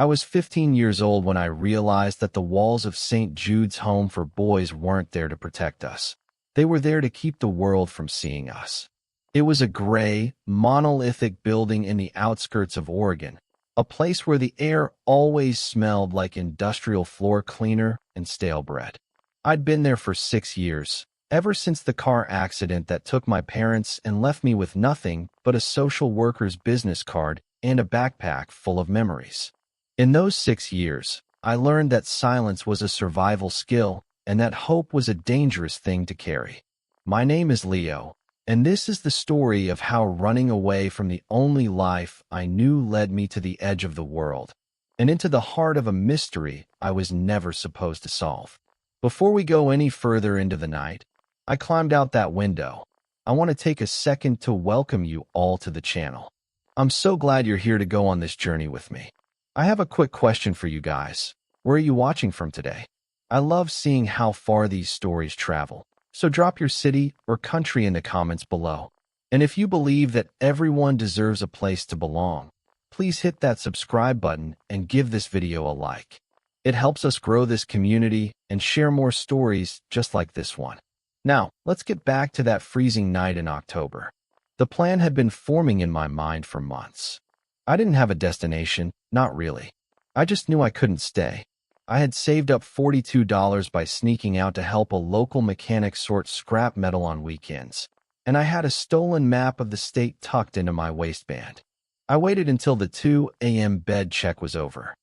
I was 15 years old when I realized that the walls of St. Jude's home for boys weren't there to protect us. They were there to keep the world from seeing us. It was a gray, monolithic building in the outskirts of Oregon, a place where the air always smelled like industrial floor cleaner and stale bread. I'd been there for 6 years, ever since the car accident that took my parents and left me with nothing but a social worker's business card and a backpack full of memories. In those 6 years, I learned that silence was a survival skill and that hope was a dangerous thing to carry. My name is Leo, and this is the story of how running away from the only life I knew led me to the edge of the world and into the heart of a mystery I was never supposed to solve. Before we go any further into the night, I climbed out that window. I want to take a second to welcome you all to the channel. I'm so glad you're here to go on this journey with me. I have a quick question for you guys. Where are you watching from today? I love seeing how far these stories travel, so drop your city or country in the comments below. And if you believe that everyone deserves a place to belong, please hit that subscribe button and give this video a like. It helps us grow this community and share more stories just like this one. Now, let's get back to that freezing night in October. The plan had been forming in my mind for months. I didn't have a destination, not really. I just knew I couldn't stay. I had saved up $42 by sneaking out to help a local mechanic sort scrap metal on weekends, and I had a stolen map of the state tucked into my waistband. I waited until the 2 a.m. bed check was over.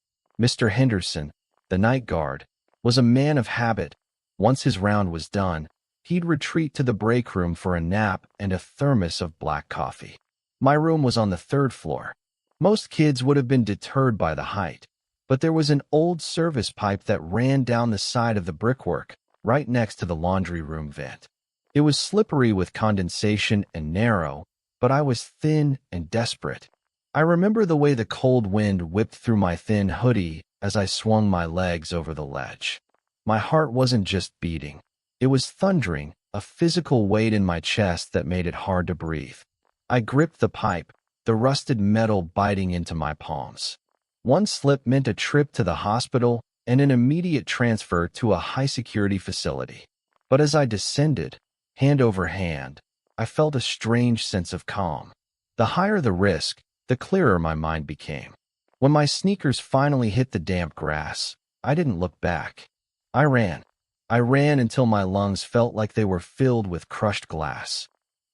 Mr. Henderson, the night guard, was a man of habit. Once his round was done, he'd retreat to the break room for a nap and a thermos of black coffee. My room was on the 3rd floor. Most kids would have been deterred by the height, but there was an old service pipe that ran down the side of the brickwork, right next to the laundry room vent. It was slippery with condensation and narrow, but I was thin and desperate. I remember the way the cold wind whipped through my thin hoodie as I swung my legs over the ledge. My heart wasn't just beating. It was thundering, a physical weight in my chest that made it hard to breathe. I gripped the pipe, the rusted metal biting into my palms. One slip meant a trip to the hospital and an immediate transfer to a high-security facility. But as I descended, hand over hand, I felt a strange sense of calm. The higher the risk, the clearer my mind became. When my sneakers finally hit the damp grass, I didn't look back. I ran. I ran until my lungs felt like they were filled with crushed glass.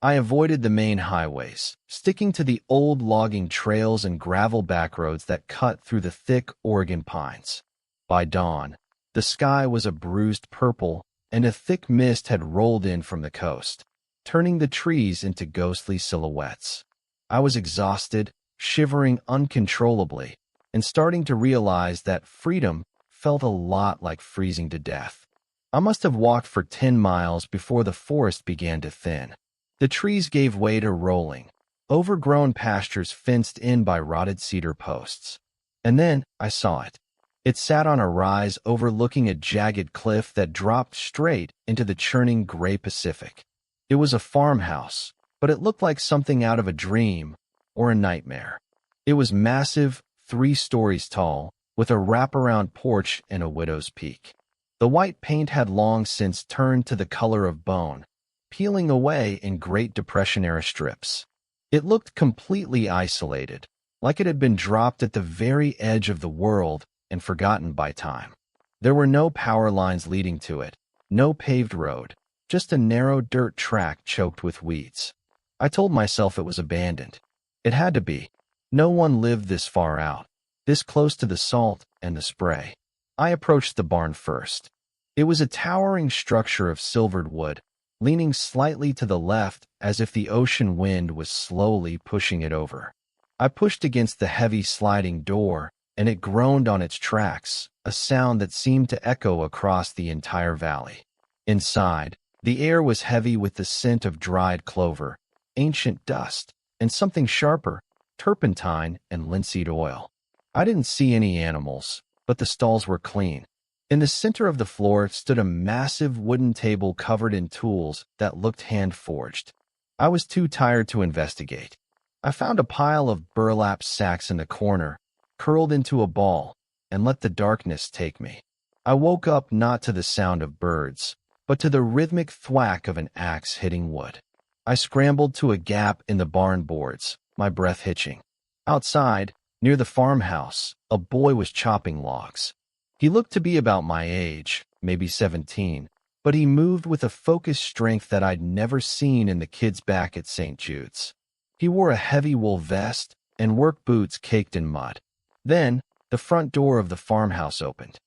I avoided the main highways, sticking to the old logging trails and gravel backroads that cut through the thick Oregon pines. By dawn, the sky was a bruised purple, and a thick mist had rolled in from the coast, turning the trees into ghostly silhouettes. I was exhausted, shivering uncontrollably, and starting to realize that freedom felt a lot like freezing to death. I must have walked for 10 miles before the forest began to thin. The trees gave way to rolling, overgrown pastures fenced in by rotted cedar posts. And then I saw it. It sat on a rise overlooking a jagged cliff that dropped straight into the churning gray Pacific. It was a farmhouse, but it looked like something out of a dream or a nightmare. It was massive, 3 stories tall, with a wraparound porch and a widow's peak. The white paint had long since turned to the color of bone, peeling away in Great Depression-era strips. It looked completely isolated, like it had been dropped at the very edge of the world and forgotten by time. There were no power lines leading to it, no paved road, just a narrow dirt track choked with weeds. I told myself it was abandoned. It had to be. No one lived this far out, this close to the salt and the spray. I approached the barn first. It was a towering structure of silvered wood, leaning slightly to the left as if the ocean wind was slowly pushing it over. I pushed against the heavy sliding door, and it groaned on its tracks, a sound that seemed to echo across the entire valley. Inside, the air was heavy with the scent of dried clover, ancient dust, and something sharper, turpentine and linseed oil. I didn't see any animals, but the stalls were clean. In the center of the floor stood a massive wooden table covered in tools that looked hand-forged. I was too tired to investigate. I found a pile of burlap sacks in the corner, curled into a ball, and let the darkness take me. I woke up not to the sound of birds, but to the rhythmic thwack of an axe hitting wood. I scrambled to a gap in the barn boards, my breath hitching. Outside, near the farmhouse, a boy was chopping logs. He looked to be about my age, maybe 17, but he moved with a focused strength that I'd never seen in the kids back at St. Jude's. He wore a heavy wool vest and work boots caked in mud. Then, the front door of the farmhouse opened.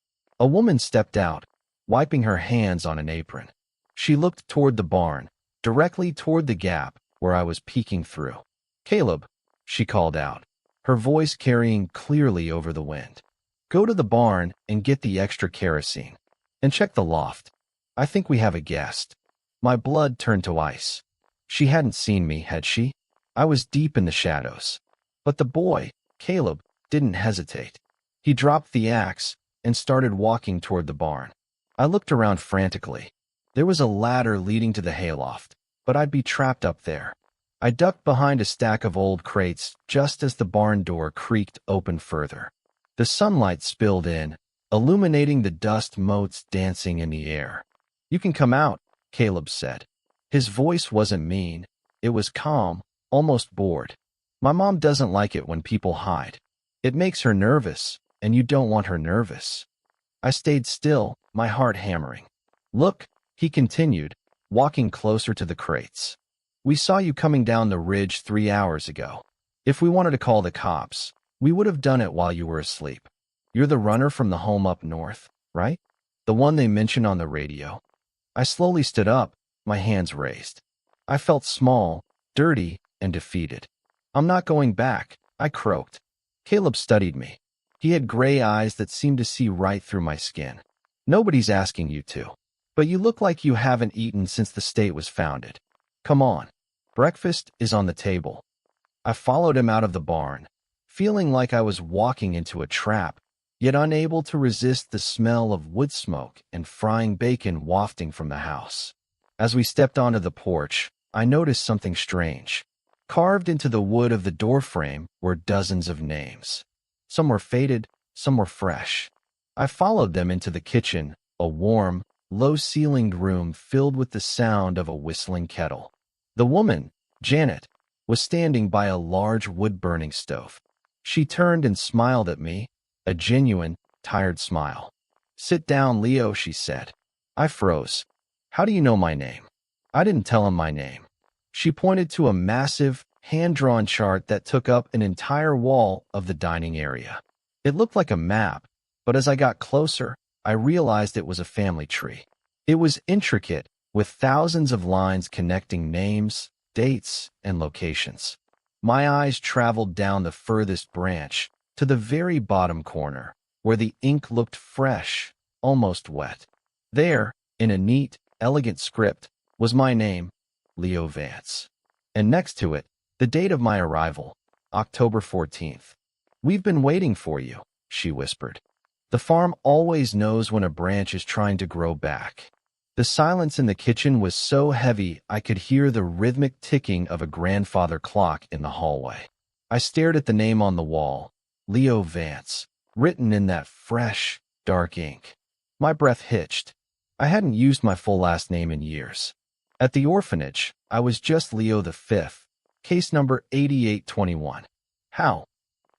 A woman stepped out, wiping her hands on an apron. She looked toward the barn, directly toward the gap where I was peeking through. "Caleb," she called out, her voice carrying clearly over the wind. "Go to the barn and get the extra kerosene. And check the loft. I think we have a guest." My blood turned to ice. She hadn't seen me, had she? I was deep in the shadows. But the boy, Caleb, didn't hesitate. He dropped the axe and started walking toward the barn. I looked around frantically. There was a ladder leading to the hayloft, but I'd be trapped up there. I ducked behind a stack of old crates just as the barn door creaked open further. The sunlight spilled in, illuminating the dust motes dancing in the air. "You can come out," Caleb said. His voice wasn't mean. It was calm, almost bored. "My mom doesn't like it when people hide. It makes her nervous, and you don't want her nervous." I stayed still, my heart hammering. "Look," he continued, walking closer to the crates. "We saw you coming down the ridge 3 hours ago. If we wanted to call the cops, we would have done it while you were asleep. You're the runner from the home up north, right? The one they mentioned on the radio." I slowly stood up, my hands raised. I felt small, dirty, and defeated. "I'm not going back," I croaked. Caleb studied me. He had gray eyes that seemed to see right through my skin. "Nobody's asking you to. But you look like you haven't eaten since the state was founded. Come on. Breakfast is on the table." I followed him out of the barn, feeling like I was walking into a trap, yet unable to resist the smell of wood smoke and frying bacon wafting from the house. As we stepped onto the porch, I noticed something strange. Carved into the wood of the doorframe were dozens of names. Some were faded, some were fresh. I followed them into the kitchen, a warm, low-ceilinged room filled with the sound of a whistling kettle. The woman, Janet, was standing by a large wood-burning stove. She turned and smiled at me, a genuine, tired smile. "Sit down, Leo," she said. I froze. "How do you know my name?" I didn't tell him my name. She pointed to a massive, hand-drawn chart that took up an entire wall of the dining area. It looked like a map, but as I got closer, I realized it was a family tree. It was intricate, with thousands of lines connecting names, dates, and locations. My eyes traveled down the furthest branch, to the very bottom corner, where the ink looked fresh, almost wet. There, in a neat, elegant script, was my name, Leo Vance. And next to it, the date of my arrival, October 14th. "We've been waiting for you," she whispered. The farm always knows when a branch is trying to grow back. The silence in the kitchen was so heavy I could hear the rhythmic ticking of a grandfather clock in the hallway. I stared at the name on the wall, Leo Vance, written in that fresh, dark ink. My breath hitched. I hadn't used my full last name in years. At the orphanage, I was just Leo the Fifth, case number 8821. "How?"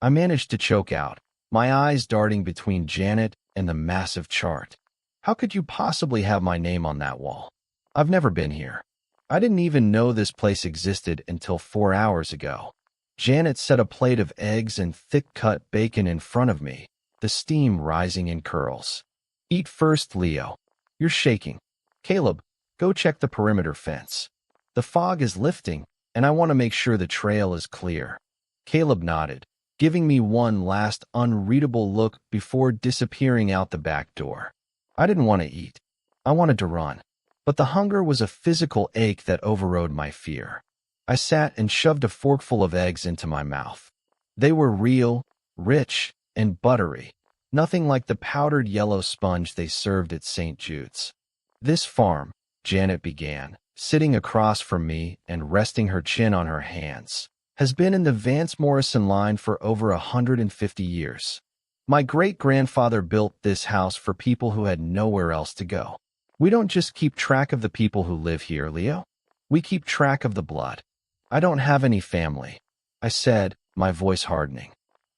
I managed to choke out, my eyes darting between Janet and the massive chart. "How could you possibly have my name on that wall? I've never been here. I didn't even know this place existed until 4 hours ago." Janet set a plate of eggs and thick-cut bacon in front of me, the steam rising in curls. "Eat first, Leo. You're shaking. Caleb, go check the perimeter fence. The fog is lifting, and I want to make sure the trail is clear." Caleb nodded, giving me one last unreadable look before disappearing out the back door. I didn't want to eat. I wanted to run. But the hunger was a physical ache that overrode my fear. I sat and shoved a forkful of eggs into my mouth. They were real, rich, and buttery, nothing like the powdered yellow sponge they served at St. Jude's. "This farm," Janet began, sitting across from me and resting her chin on her hands, has been in the Vance Morrison line for over 150 years. My great-grandfather built this house for people who had nowhere else to go. We don't just keep track of the people who live here, Leo. We keep track of the blood. I don't have any family, I said, my voice hardening.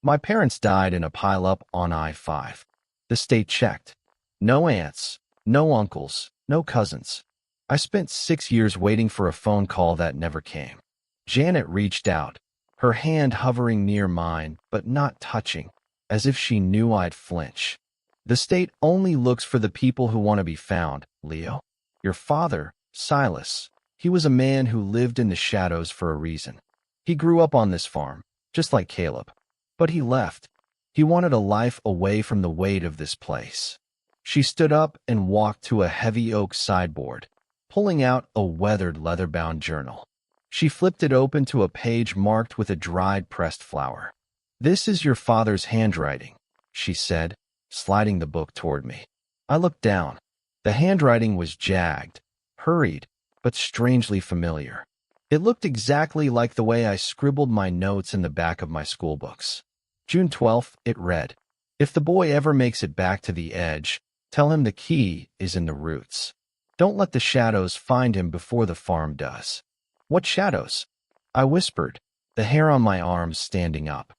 My parents died in a pileup on I-5. The state checked. No aunts, no uncles, no cousins. I spent 6 years waiting for a phone call that never came. Janet reached out, her hand hovering near mine, but not touching, as if she knew I'd flinch. The state only looks for the people who want to be found, Leo. Your father, Silas, he was a man who lived in the shadows for a reason. He grew up on this farm, just like Caleb. But he left. He wanted a life away from the weight of this place. She stood up and walked to a heavy oak sideboard, pulling out a weathered leather-bound journal. She flipped it open to a page marked with a dried pressed flower. "This is your father's handwriting," she said, sliding the book toward me. I looked down. The handwriting was jagged, hurried, but strangely familiar. It looked exactly like the way I scribbled my notes in the back of my school books. June 12th, it read, "If the boy ever makes it back to the edge, tell him the key is in the roots. Don't let the shadows find him before the farm does." "What shadows?" I whispered, the hair on my arms standing up.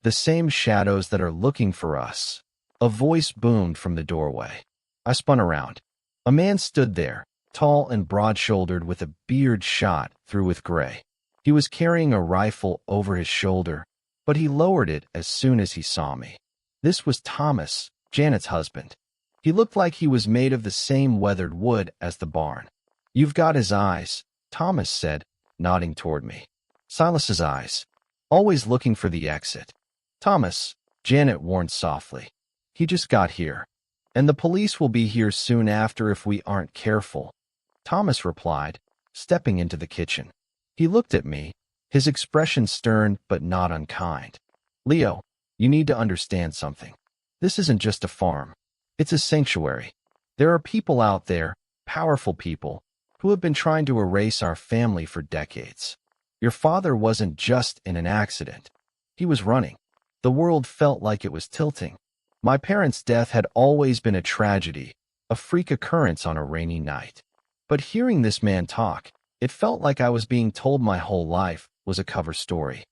"The same shadows that are looking for us." A voice boomed from the doorway. I spun around. A man stood there, tall and broad-shouldered with a beard shot through with gray. He was carrying a rifle over his shoulder, but he lowered it as soon as he saw me. This was Thomas, Janet's husband. He looked like he was made of the same weathered wood as the barn. "You've got his eyes," Thomas said, nodding toward me. "Silas's eyes, always looking for the exit." "Thomas," Janet warned softly, "he just got here, and the police will be here soon after if we aren't careful." Thomas replied, stepping into the kitchen. He looked at me, his expression stern but not unkind. "Leo, you need to understand something. This isn't just a farm. It's a sanctuary. There are people out there, powerful people, who have been trying to erase our family for decades. Your father wasn't just in an accident. He was running. The world felt like it was tilting. My parents' death had always been a tragedy, a freak occurrence on a rainy night. But hearing this man talk, it felt like I was being told my whole life was a cover story.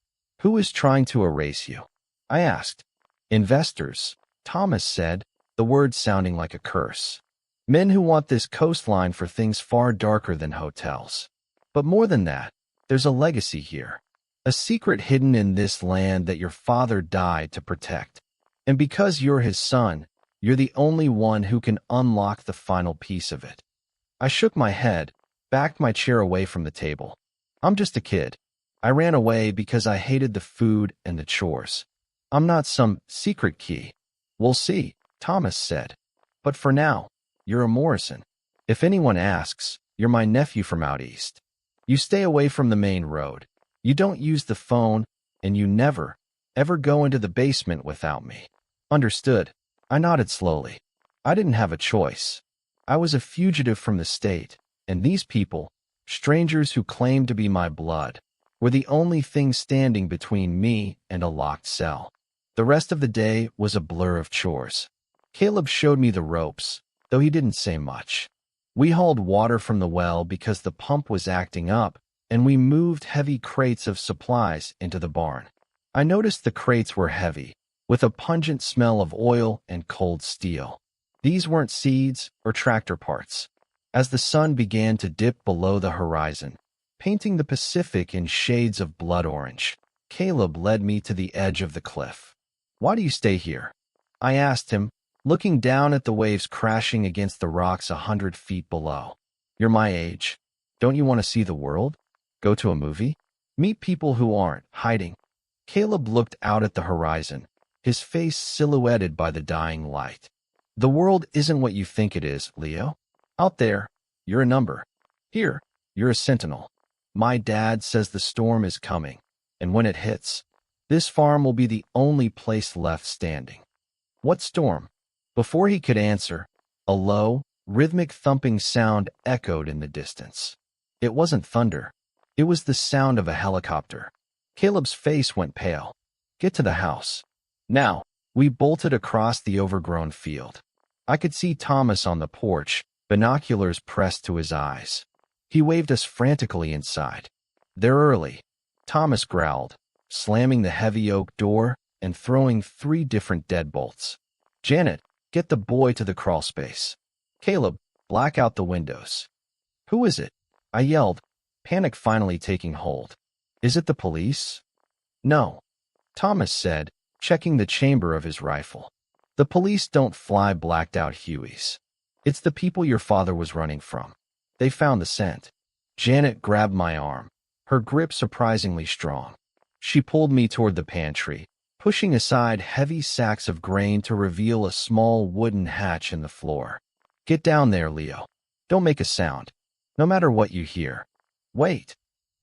"Who is trying to erase you?" I asked. "Investors," Thomas said, the words sounding like a curse. "Men who want this coastline for things far darker than hotels. But more than that, there's a legacy here. A secret hidden in this land that your father died to protect. And because you're his son, you're the only one who can unlock the final piece of it." I shook my head, backed my chair away from the table. "I'm just a kid. I ran away because I hated the food and the chores. I'm not some secret key." "We'll see," Thomas said. "But for now, you're a Morrison. If anyone asks, you're my nephew from out east. You stay away from the main road. You don't use the phone, and you never, ever go into the basement without me." "Understood." I nodded slowly. I didn't have a choice. I was a fugitive from the state, and these people, strangers who claimed to be my blood, were the only thing standing between me and a locked cell. The rest of the day was a blur of chores. Caleb showed me the ropes, though he didn't say much. We hauled water from the well because the pump was acting up, and we moved heavy crates of supplies into the barn. I noticed the crates were heavy, with a pungent smell of oil and cold steel. These weren't seeds or tractor parts. As the sun began to dip below the horizon, painting the Pacific in shades of blood orange, Caleb led me to the edge of the cliff. "Why do you stay here?" I asked him, looking down at the waves crashing against the rocks 100 feet below. "You're my age. Don't you want to see the world? Go to a movie? Meet people who aren't hiding?" Caleb looked out at the horizon, his face silhouetted by the dying light. "The world isn't what you think it is, Leo. Out there, you're a number. Here, you're a sentinel. My dad says the storm is coming, and when it hits, this farm will be the only place left standing." "What storm?" Before he could answer, a low, rhythmic thumping sound echoed in the distance. It wasn't thunder. It was the sound of a helicopter. Caleb's face went pale. Get to the house. Now. We bolted across the overgrown field. I could see Thomas on the porch, binoculars pressed to his eyes. He waved us frantically inside. They're early, Thomas growled, slamming the heavy oak door and throwing 3 different deadbolts. Janet, get the boy to the crawl space. Caleb, black out the windows. Who is it? I yelled, panic finally taking hold. Is it the police? No, Thomas said, checking the chamber of his rifle. The police don't fly blacked-out Hueys. It's the people your father was running from. They found the scent. Janet grabbed my arm, her grip surprisingly strong. She pulled me toward the pantry, pushing aside heavy sacks of grain to reveal a small wooden hatch in the floor. Get down there, Leo. Don't make a sound, no matter what you hear. Wait,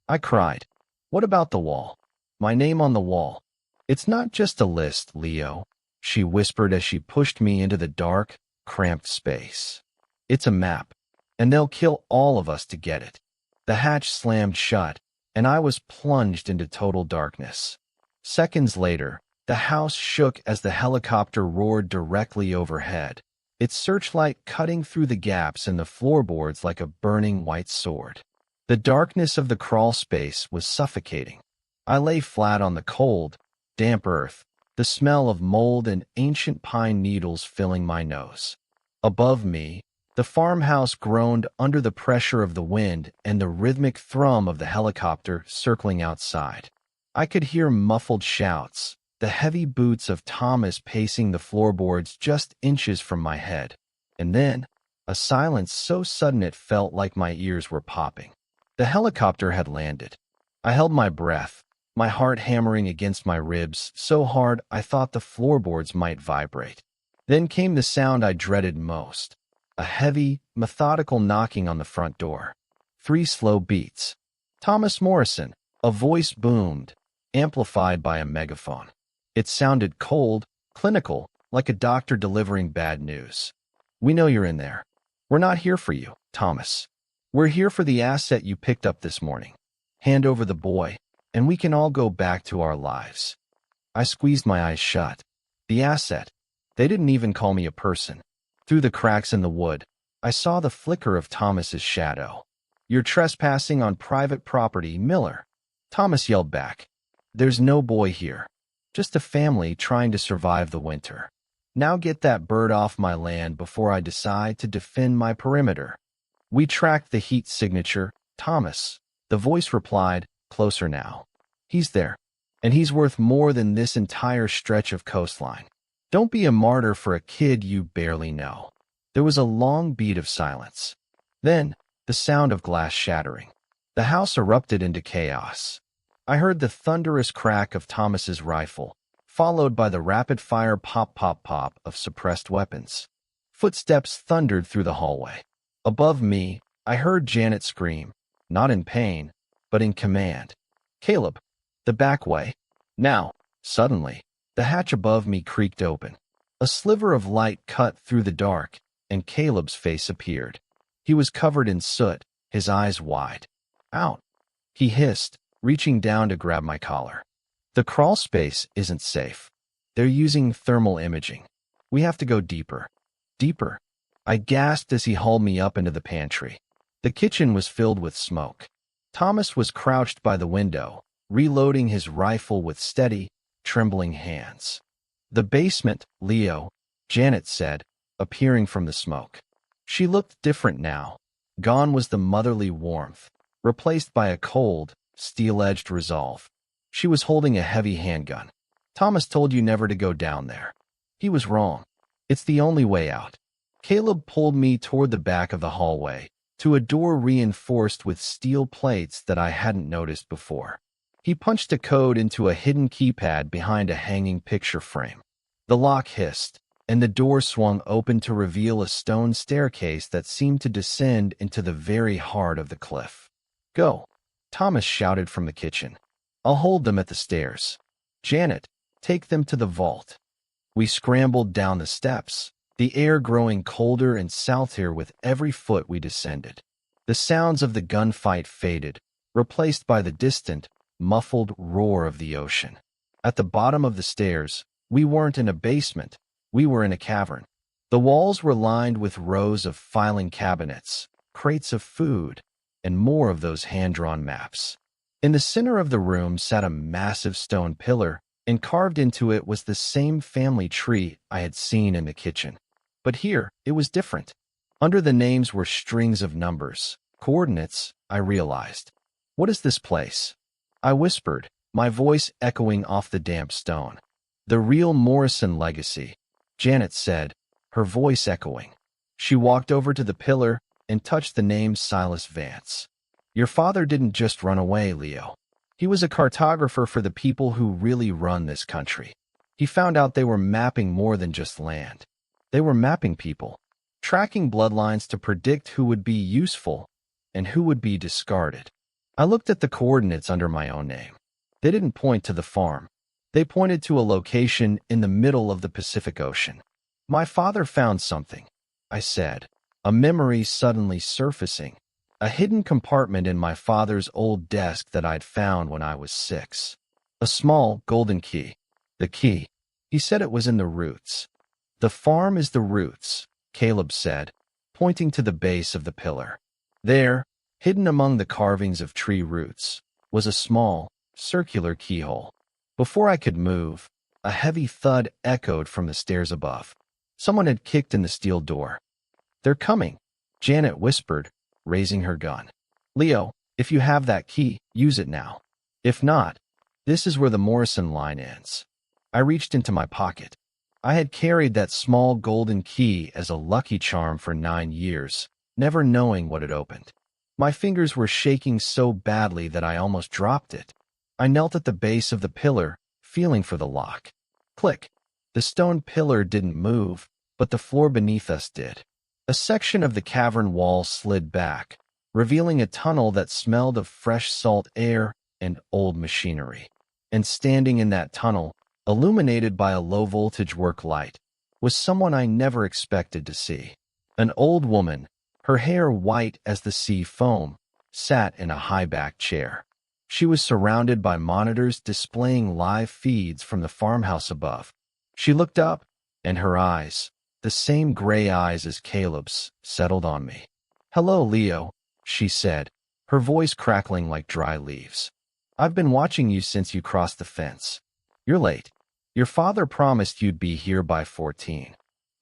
I cried. What about the wall? My name on the wall. It's not just a list, Leo, she whispered as she pushed me into the dark, cramped space. It's a map, and they'll kill all of us to get it. The hatch slammed shut, and I was plunged into total darkness. Seconds later, the house shook as the helicopter roared directly overhead, its searchlight cutting through the gaps in the floorboards like a burning white sword. The darkness of the crawl space was suffocating. I lay flat on the cold, damp earth, the smell of mold and ancient pine needles filling my nose. Above me, the farmhouse groaned under the pressure of the wind and the rhythmic thrum of the helicopter circling outside. I could hear muffled shouts, the heavy boots of Thomas pacing the floorboards just inches from my head. And then, a silence so sudden it felt like my ears were popping. The helicopter had landed. I held my breath, my heart hammering against my ribs so hard I thought the floorboards might vibrate. Then came the sound I dreaded most, a heavy, methodical knocking on the front door. 3 slow beats. Thomas Morrison, a voice boomed, amplified by a megaphone. It sounded cold, clinical, like a doctor delivering bad news. We know you're in there. We're not here for you, Thomas. We're here for the asset you picked up this morning. Hand over the boy, and we can all go back to our lives. I squeezed my eyes shut. The asset. They didn't even call me a person. Through the cracks in the wood, I saw the flicker of Thomas's shadow. You're trespassing on private property, Miller. Thomas yelled back. There's no boy here. Just a family trying to survive the winter. Now get that bird off my land before I decide to defend my perimeter. We tracked the heat signature, Thomas. The voice replied, closer now. He's there, and he's worth more than this entire stretch of coastline. Don't be a martyr for a kid you barely know. There was a long beat of silence. Then, the sound of glass shattering. The house erupted into chaos. I heard the thunderous crack of Thomas's rifle, followed by the rapid-fire pop-pop-pop of suppressed weapons. Footsteps thundered through the hallway. Above me, I heard Janet scream, not in pain, but in command. Caleb, the back way. Now, suddenly, the hatch above me creaked open. A sliver of light cut through the dark, and Caleb's face appeared. He was covered in soot, his eyes wide. Out, he hissed, reaching down to grab my collar. The crawl space isn't safe. They're using thermal imaging. We have to go deeper. Deeper. I gasped as he hauled me up into the pantry. The kitchen was filled with smoke. Thomas was crouched by the window, reloading his rifle with steady, trembling hands. The basement, Leo, Janet said, appearing from the smoke. She looked different now. Gone was the motherly warmth, replaced by a cold, steel-edged resolve. She was holding a heavy handgun. Thomas told you never to go down there. He was wrong. It's the only way out. Caleb pulled me toward the back of the hallway, to a door reinforced with steel plates that I hadn't noticed before. He punched a code into a hidden keypad behind a hanging picture frame. The lock hissed, and the door swung open to reveal a stone staircase that seemed to descend into the very heart of the cliff. Go, Thomas shouted from the kitchen. I'll hold them at the stairs. Janet, take them to the vault. We scrambled down the steps, the air growing colder and saltier with every foot we descended. The sounds of the gunfight faded, replaced by the distant, muffled roar of the ocean. At the bottom of the stairs, we weren't in a basement, we were in a cavern. The walls were lined with rows of filing cabinets, crates of food, and more of those hand-drawn maps. In the center of the room sat a massive stone pillar, and carved into it was the same family tree I had seen in the kitchen. But here, it was different. Under the names were strings of numbers, coordinates, I realized. What is this place? I whispered, my voice echoing off the damp stone. The real Morrison legacy, Janet said, her voice echoing. She walked over to the pillar and touched the name Silas Vance. Your father didn't just run away, Leo. He was a cartographer for the people who really run this country. He found out they were mapping more than just land. They were mapping people, tracking bloodlines to predict who would be useful and who would be discarded. I looked at the coordinates under my own name. They didn't point to the farm. They pointed to a location in the middle of the Pacific Ocean. My father found something, I said, a memory suddenly surfacing, a hidden compartment in my father's old desk that I'd found when I was 6. A small golden key. The key. He said it was in the roots. The farm is the roots, Caleb said, pointing to the base of the pillar. There, hidden among the carvings of tree roots, was a small, circular keyhole. Before I could move, a heavy thud echoed from the stairs above. Someone had kicked in the steel door. They're coming, Janet whispered, raising her gun. Leo, if you have that key, use it now. If not, this is where the Morrison line ends. I reached into my pocket. I had carried that small golden key as a lucky charm for 9 years, never knowing what it opened. My fingers were shaking so badly that I almost dropped it. I knelt at the base of the pillar, feeling for the lock. Click. The stone pillar didn't move, but the floor beneath us did. A section of the cavern wall slid back, revealing a tunnel that smelled of fresh salt air and old machinery. And standing in that tunnel, illuminated by a low-voltage work light, was someone I never expected to see. An old woman, her hair white as the sea foam, sat in a high-backed chair. She was surrounded by monitors displaying live feeds from the farmhouse above. She looked up, and her eyes, the same gray eyes as Caleb's, settled on me. Hello, Leo, she said, her voice crackling like dry leaves. I've been watching you since you crossed the fence. You're late. Your father promised you'd be here by 14.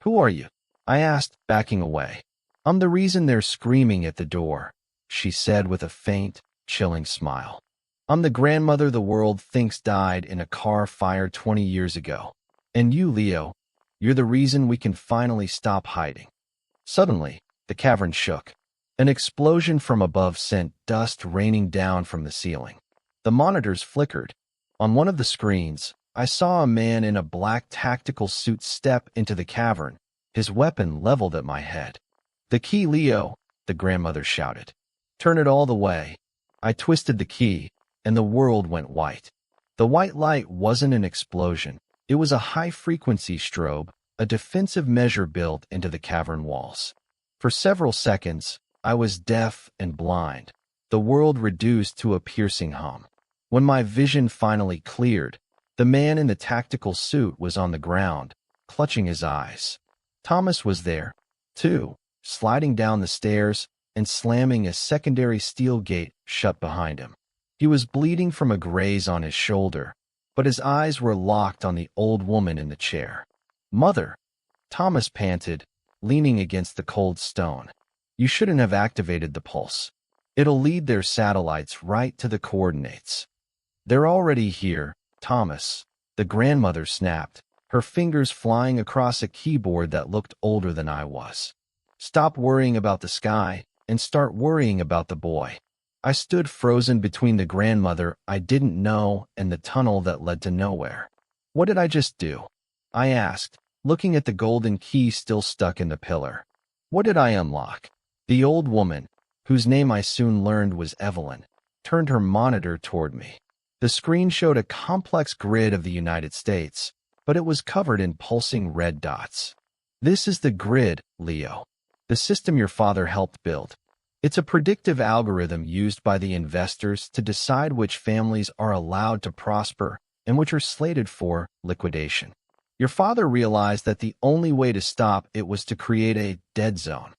Who are you? I asked, backing away. I'm the reason they're screaming at the door, she said with a faint, chilling smile. I'm the grandmother the world thinks died in a car fire 20 years ago. And you, Leo, you're the reason we can finally stop hiding. Suddenly, the cavern shook. An explosion from above sent dust raining down from the ceiling. The monitors flickered. On one of the screens, I saw a man in a black tactical suit step into the cavern, his weapon leveled at my head. The key, Leo, the grandmother shouted. Turn it all the way. I twisted the key, and the world went white. The white light wasn't an explosion. It was a high-frequency strobe, a defensive measure built into the cavern walls. For several seconds, I was deaf and blind, the world reduced to a piercing hum. When my vision finally cleared, the man in the tactical suit was on the ground, clutching his eyes. Thomas was there, too, sliding down the stairs and slamming a secondary steel gate shut behind him. He was bleeding from a graze on his shoulder, but his eyes were locked on the old woman in the chair. Mother, Thomas panted, leaning against the cold stone. You shouldn't have activated the pulse. It'll lead their satellites right to the coordinates. They're already here, Thomas, the grandmother snapped, her fingers flying across a keyboard that looked older than I was. Stop worrying about the sky and start worrying about the boy. I stood frozen between the grandmother I didn't know and the tunnel that led to nowhere. What did I just do? I asked, looking at the golden key still stuck in the pillar. What did I unlock? The old woman, whose name I soon learned was Evelyn, turned her monitor toward me. The screen showed a complex grid of the United States, but it was covered in pulsing red dots. This is the grid, Leo. The system your father helped build. It's a predictive algorithm used by the investors to decide which families are allowed to prosper and which are slated for liquidation. Your father realized that the only way to stop it was to create a dead zone,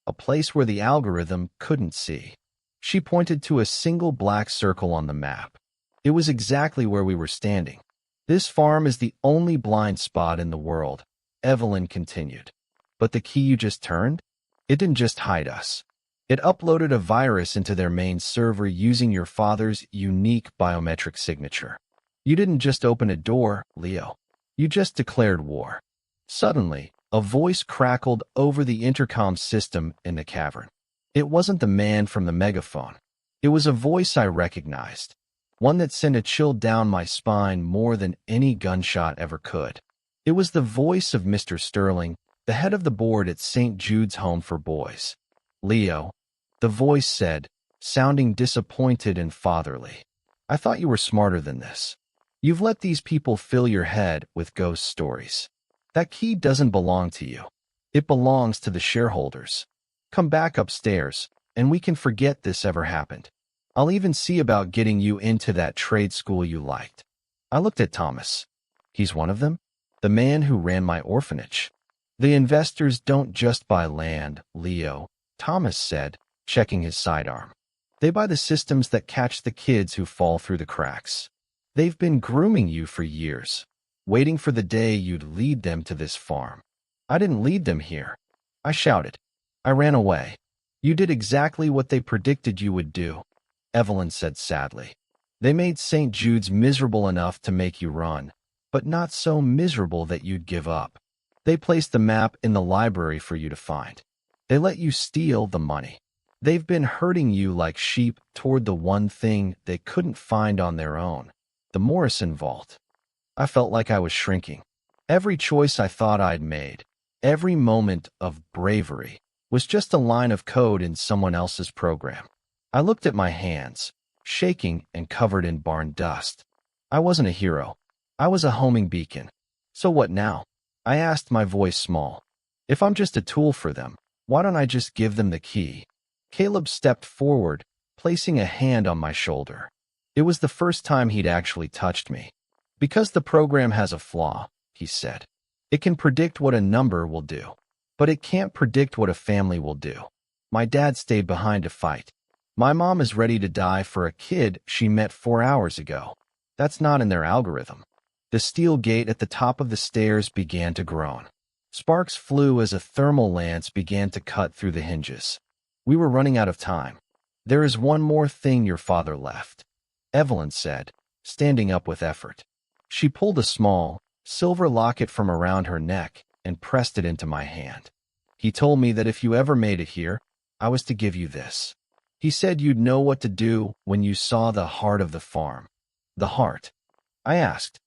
a place where the algorithm couldn't see. She pointed to a single black circle on the map. It was exactly where we were standing. This farm is the only blind spot in the world, Evelyn continued. But the key you just turned? It didn't just hide us. It uploaded a virus into their main server using your father's unique biometric signature. You didn't just open a door, Leo. You just declared war. Suddenly, a voice crackled over the intercom system in the cavern. It wasn't the man from the megaphone. It was a voice I recognized, one that sent a chill down my spine more than any gunshot ever could. It was the voice of Mr. Sterling, the head of the board at St. Jude's Home for Boys. Leo, the voice said, sounding disappointed and fatherly. I thought you were smarter than this. You've let these people fill your head with ghost stories. That key doesn't belong to you. It belongs to the shareholders. Come back upstairs, and we can forget this ever happened. I'll even see about getting you into that trade school you liked. I looked at Thomas. He's one of them? The man who ran my orphanage. The investors don't just buy land, Leo, Thomas said, checking his sidearm. They buy the systems that catch the kids who fall through the cracks. They've been grooming you for years, waiting for the day you'd lead them to this farm. I didn't lead them here. I shouted. I ran away. You did exactly what they predicted you would do, Evelyn said sadly. They made St. Jude's miserable enough to make you run, but not so miserable that you'd give up. They placed the map in the library for you to find. They let you steal the money. They've been herding you like sheep toward the one thing they couldn't find on their own, the Morrison vault. I felt like I was shrinking. Every choice I thought I'd made, every moment of bravery, was just a line of code in someone else's program. I looked at my hands, shaking and covered in barn dust. I wasn't a hero. I was a homing beacon. So what now? I asked, my voice small. If I'm just a tool for them, why don't I just give them the key? Caleb stepped forward, placing a hand on my shoulder. It was the first time he'd actually touched me. Because the program has a flaw, he said. It can predict what a number will do, but it can't predict what a family will do. My dad stayed behind to fight. My mom is ready to die for a kid she met 4 hours ago. That's not in their algorithm. The steel gate at the top of the stairs began to groan. Sparks flew as a thermal lance began to cut through the hinges. We were running out of time. There is one more thing your father left, Evelyn said, standing up with effort. She pulled a small, silver locket from around her neck and pressed it into my hand. He told me that if you ever made it here, I was to give you this. He said you'd know what to do when you saw the heart of the farm. The heart? I asked.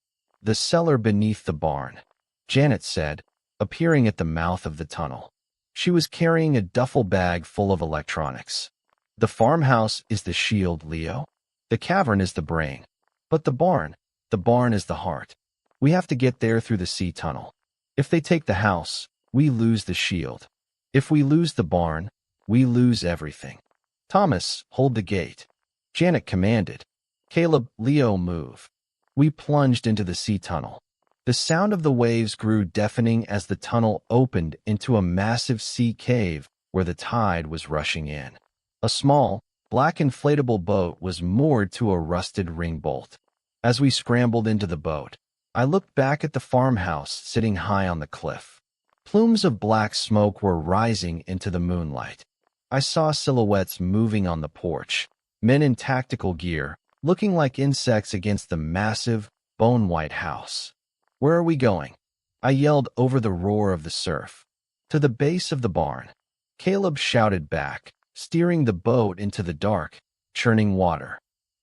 The cellar beneath the barn, Janet said, appearing at the mouth of the tunnel. She was carrying a duffel bag full of electronics. The farmhouse is the shield, Leo. The cavern is the brain. But the barn is the heart. We have to get there through the sea tunnel. If they take the house, we lose the shield. If we lose the barn, we lose everything. Thomas, hold the gate. Janet commanded. Caleb, Leo, move. We plunged into the sea tunnel. The sound of the waves grew deafening as the tunnel opened into a massive sea cave where the tide was rushing in. A small, black inflatable boat was moored to a rusted ring bolt. As we scrambled into the boat, I looked back at the farmhouse sitting high on the cliff. Plumes of black smoke were rising into the moonlight. I saw silhouettes moving on the porch, men in tactical gear, looking like insects against the massive, bone-white house. Where are we going? I yelled over the roar of the surf. To the base of the barn. Caleb shouted back, steering the boat into the dark, churning water.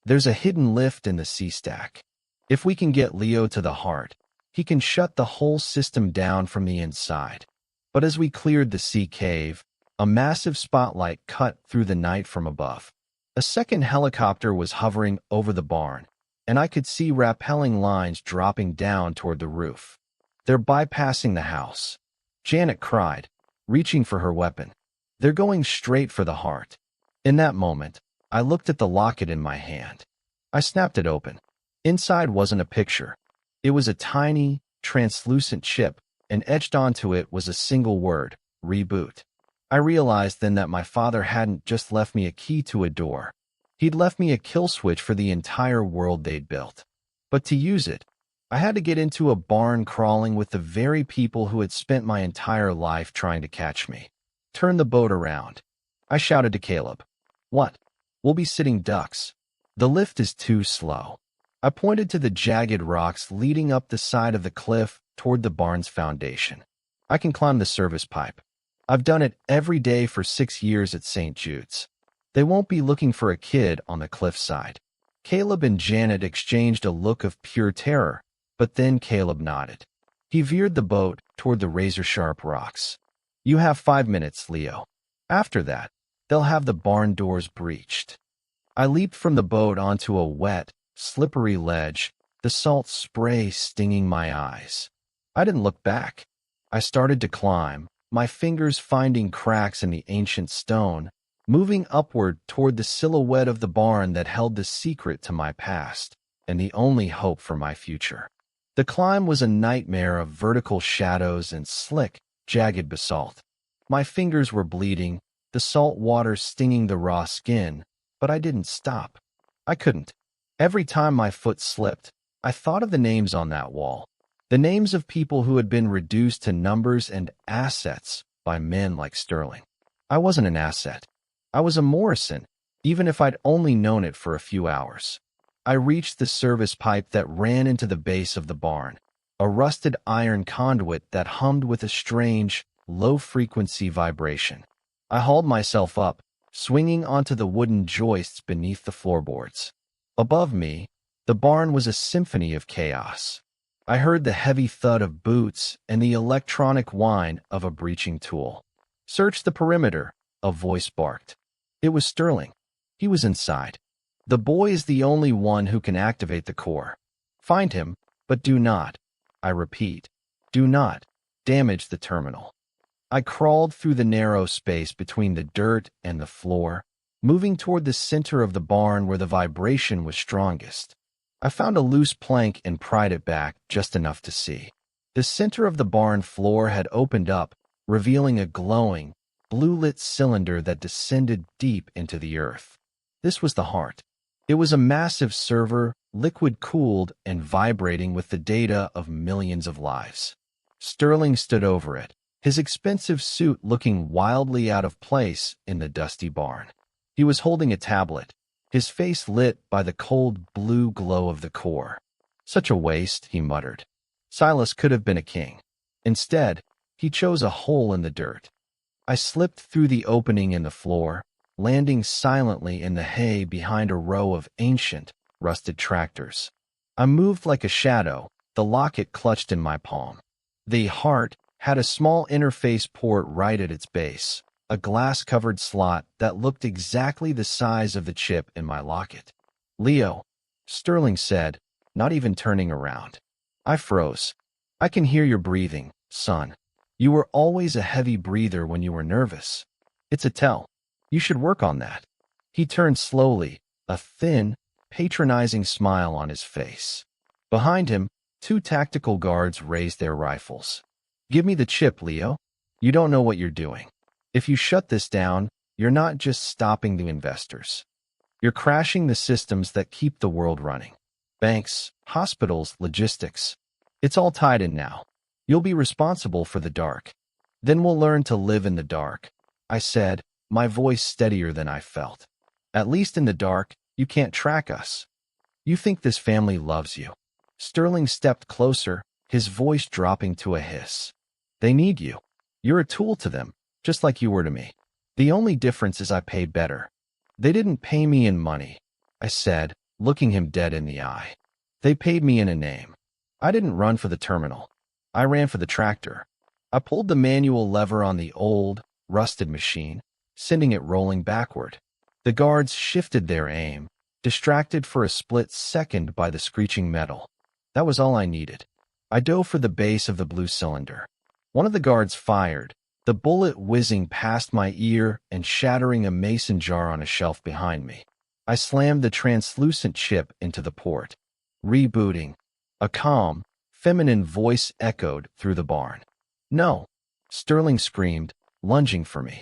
There's a hidden lift in the sea stack. If we can get Leo to the heart, he can shut the whole system down from the inside. But as we cleared the sea cave, a massive spotlight cut through the night from above. A second helicopter was hovering over the barn, and I could see rappelling lines dropping down toward the roof. They're bypassing the house. Janet cried, reaching for her weapon. They're going straight for the heart. In that moment, I looked at the locket in my hand. I snapped it open. Inside wasn't a picture. It was a tiny, translucent chip, and etched onto it was a single word: reboot. I realized then that my father hadn't just left me a key to a door. He'd left me a kill switch for the entire world they'd built. But to use it, I had to get into a barn crawling with the very people who had spent my entire life trying to catch me. Turn the boat around. I shouted to Caleb. What? We'll be sitting ducks. The lift is too slow. I pointed to the jagged rocks leading up the side of the cliff toward the barn's foundation. I can climb the service pipe. I've done it every day for 6 years at St. Jude's. They won't be looking for a kid on the cliffside. Caleb and Janet exchanged a look of pure terror, but then Caleb nodded. He veered the boat toward the razor-sharp rocks. You have 5 minutes, Leo. After that, they'll have the barn doors breached. I leaped from the boat onto a wet, slippery ledge, the salt spray stinging my eyes. I didn't look back. I started to climb, my fingers finding cracks in the ancient stone, moving upward toward the silhouette of the barn that held the secret to my past and the only hope for my future. The climb was a nightmare of vertical shadows and slick, jagged basalt. My fingers were bleeding, the salt water stinging the raw skin, but I didn't stop. I couldn't. Every time my foot slipped, I thought of the names on that wall, the names of people who had been reduced to numbers and assets by men like Sterling. I wasn't an asset. I was a Morrison, even if I'd only known it for a few hours. I reached the service pipe that ran into the base of the barn, a rusted iron conduit that hummed with a strange, low-frequency vibration. I hauled myself up, swinging onto the wooden joists beneath the floorboards. Above me, the barn was a symphony of chaos. I heard the heavy thud of boots and the electronic whine of a breaching tool. Search the perimeter, a voice barked. It was Sterling. He was inside. The boy is the only one who can activate the core. Find him, but do not, I repeat, do not damage the terminal. I crawled through the narrow space between the dirt and the floor, moving toward the center of the barn where the vibration was strongest. I found a loose plank and pried it back just enough to see. The center of the barn floor had opened up, revealing a glowing, blue-lit cylinder that descended deep into the earth. This was the heart. It was a massive server, liquid-cooled and vibrating with the data of millions of lives. Sterling stood over it, his expensive suit looking wildly out of place in the dusty barn. He was holding a tablet, his face lit by the cold blue glow of the core. Such a waste, he muttered. Silas could have been a king. Instead, he chose a hole in the dirt. I slipped through the opening in the floor, landing silently in the hay behind a row of ancient, rusted tractors. I moved like a shadow, the locket clutched in my palm. The heart had a small interface port right at its base, a glass-covered slot that looked exactly the size of the chip in my locket. Leo, Sterling said, not even turning around. I froze. I can hear your breathing, son. You were always a heavy breather when you were nervous. It's a tell. You should work on that. He turned slowly, a thin, patronizing smile on his face. Behind him, 2 tactical guards raised their rifles. Give me the chip, Leo. You don't know what you're doing. If you shut this down, you're not just stopping the investors. You're crashing the systems that keep the world running. Banks, hospitals, logistics. It's all tied in now. You'll be responsible for the dark. Then we'll learn to live in the dark, I said, my voice steadier than I felt. At least in the dark, you can't track us. You think this family loves you. Sterling stepped closer, his voice dropping to a hiss. They need you. You're a tool to them, just like you were to me. The only difference is I pay better. They didn't pay me in money, I said, looking him dead in the eye. They paid me in a name. I didn't run for the terminal. I ran for the tractor. I pulled the manual lever on the old, rusted machine, sending it rolling backward. The guards shifted their aim, distracted for a split second by the screeching metal. That was all I needed. I dove for the base of the blue cylinder. One of the guards fired, the the bullet whizzing past my ear and shattering a mason jar on a shelf behind me. I slammed the translucent chip into the port. Rebooting. A calm, feminine voice echoed through the barn. No, Sterling screamed, lunging for me.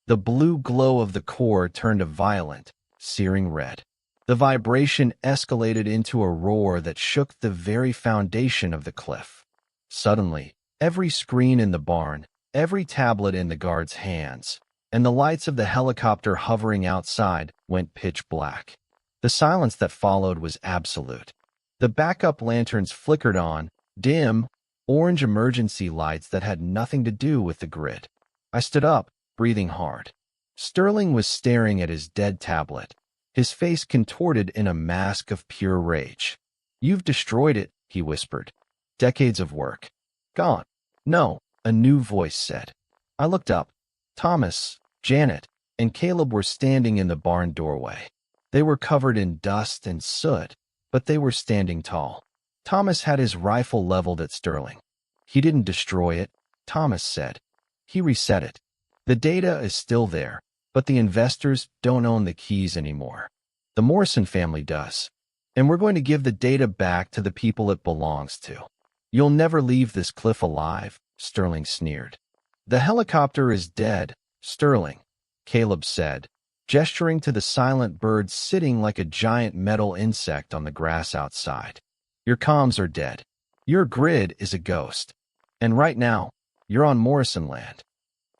The blue glow of the core turned a violent, searing red. The vibration escalated into a roar that shook the very foundation of the cliff. Suddenly, every screen in the barn, every tablet in the guard's hands, and the lights of the helicopter hovering outside went pitch black. The silence that followed was absolute. The backup lanterns flickered on, dim, orange emergency lights that had nothing to do with the grid. I stood up, breathing hard. Sterling was staring at his dead tablet, his face contorted in a mask of pure rage. "You've destroyed it," he whispered. "Decades of work. Gone." "No," a new voice said. I looked up. Thomas, Janet, and Caleb were standing in the barn doorway. They were covered in dust and soot, but they were standing tall. Thomas had his rifle leveled at Sterling. "He didn't destroy it," Thomas said. "He reset it. The data is still there, but the investors don't own the keys anymore. The Morrison family does. And we're going to give the data back to the people it belongs to." "You'll never leave this cliff alive," Sterling sneered. "The helicopter is dead, Sterling," Caleb said, gesturing to the silent bird sitting like a giant metal insect on the grass outside. "Your comms are dead. Your grid is a ghost. And right now, you're on Morrison land."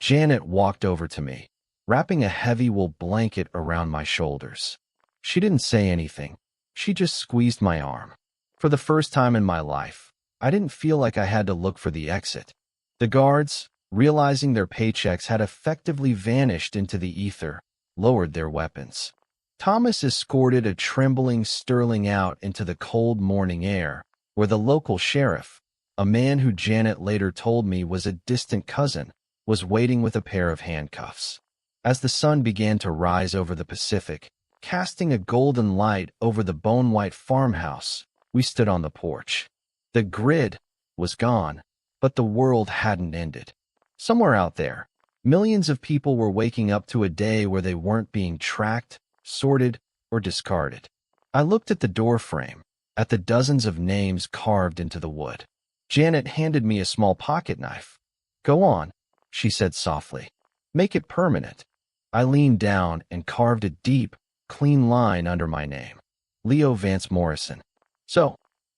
Janet walked over to me, wrapping a heavy wool blanket around my shoulders. She didn't say anything. She just squeezed my arm. For the first time in my life, I didn't feel like I had to look for the exit. The guards, realizing their paychecks had effectively vanished into the ether, lowered their weapons. Thomas escorted a trembling Sterling out into the cold morning air, where the local sheriff, a man who Janet later told me was a distant cousin, was waiting with a pair of handcuffs. As the sun began to rise over the Pacific, casting a golden light over the bone-white farmhouse, we stood on the porch. The grid was gone, but the world hadn't ended. Somewhere out there, millions of people were waking up to a day where they weren't being tracked, sorted, or discarded. I looked at the doorframe, at the dozens of names carved into the wood. Janet handed me a small pocket knife. "Go on," she said softly. "Make it permanent." I leaned down and carved a deep, clean line under my name. Leo Vance Morrison. "So,"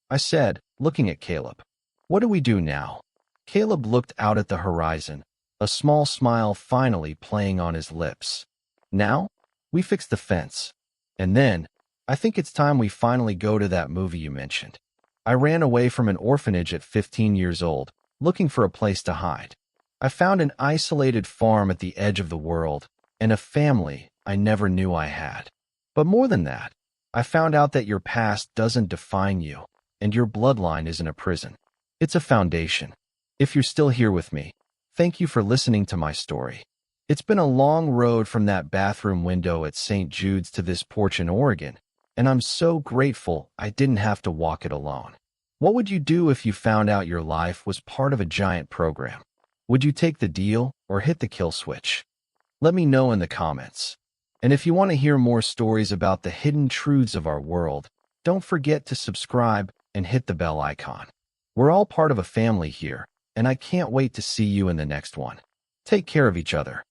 I said, looking at Caleb, "what do we do now?" Caleb looked out at the horizon, a small smile finally playing on his lips. "Now, we fix the fence. And then, I think it's time we finally go to that movie you mentioned." I ran away from an orphanage at 15 years old, looking for a place to hide. I found an isolated farm at the edge of the world, and a family I never knew I had. But more than that, I found out that your past doesn't define you, and your bloodline isn't a prison. It's a foundation. If you're still here with me, thank you for listening to my story. It's been a long road from that bathroom window at St. Jude's to this porch in Oregon, and I'm so grateful I didn't have to walk it alone. What would you do if you found out your life was part of a giant program? Would you take the deal or hit the kill switch? Let me know in the comments. And if you want to hear more stories about the hidden truths of our world, don't forget to subscribe and hit the bell icon. We're all part of a family here, and I can't wait to see you in the next one. Take care of each other.